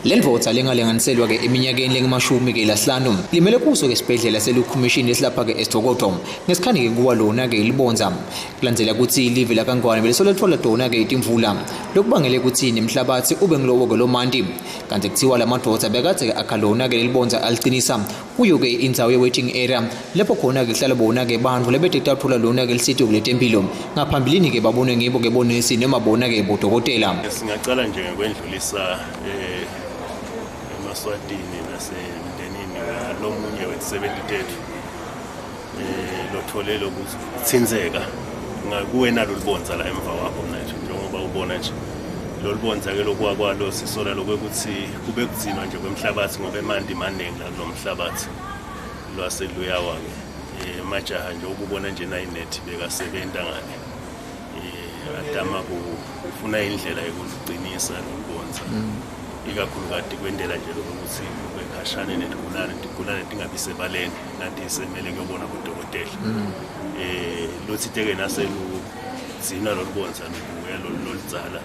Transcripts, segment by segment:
Lendvodza lengalinganiselwa ke eminyakeni lengamashumi ke lasihlanu limele kuso ke sibhedlela selukhomishini esilapha ke eStokoto ngesikhani ke kuwa lona ke libonza kulandzela ukuthi live la kaNgwane belisolethwa dona ke itimvula lokubangele ukuthi nemhlabathi ube ngilowo ke lomanti kanti kuthiwa lamadvodza bekade ke akhalona ke libonza alicinisa kuyo ke indzawo ye-waiting area lapho khona ke kuhlala bona ke bantfu lebetethathola lona ke lisitho kuletempilo ngaphambilini ke babone ngibo ke bonesi noma bona ke bodokotela. Singacala nje ngokwendlulisa emaswatini nasemndenini lomunye we-73 lothole lokuthinzeka kuwena lolibonza la emva wakho manje njengoba ubona nje lolibonza ke lokwakwalo sisola lokuthi kube kudzima nje kwemhlabathi ngoba emanti maningi la kulomhlabathi lwaseluyawa ke majaha nje ukubona nje nayinethi bekasebenta ngane adama kufuna indlela yokuliqinisa lolibonza ikakhulukazi kwendlela nje lokuthi bekhashane netigulane tingabi sebaleni kanti semele kuyobona kudokotela lothiteke naseluzina lolibonza nokuya loludzala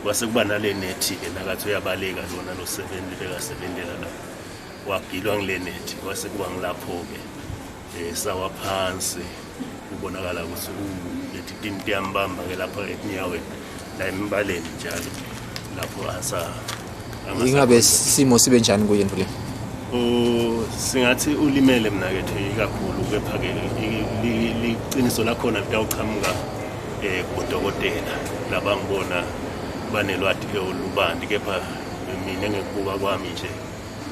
kwase kuba nale nethi ke nakathi uyabaleka lona lo7 bekasebenzela la wagilwa ngile nethi kwase kuba ngilapho ke sawa phansi kubonakala ukuthi lethi tinti yambamba ke lapha enyaweni la embaleni njalo lapho ingabe simo sibe njani kuye ndule singathi ulimele mina kethu ikakhulu kepha ke liqiniso lakhona litawuqhamuka kudokotela labangibona banelwati ke olubanti kepha mina ngekubuka kwami nje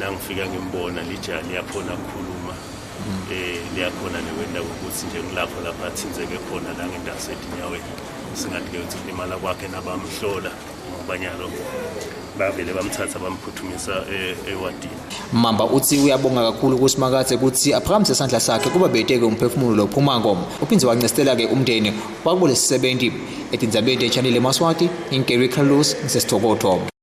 nangifika ngimbona lijali yakhona ukukhuluma liyakhona nekwenda ukuthi nje ngilapho lapha athinzeke khona la ngendasetinyaweni singathi ke ukuthi imali kwakhe nabamhlola banyalo bavele bamthatha bamphuthumisa ewadini. Mamba uthi uyabonga kakhulu kusimakathe ukuthi aphakamise isandla sakhe kuba beteke umphefumulo lophumako uphindze wancestela ke umndeni wakubole sisebenzi etindzabeni echannel eMaswati Ingeri Carlos ngiseStokoto.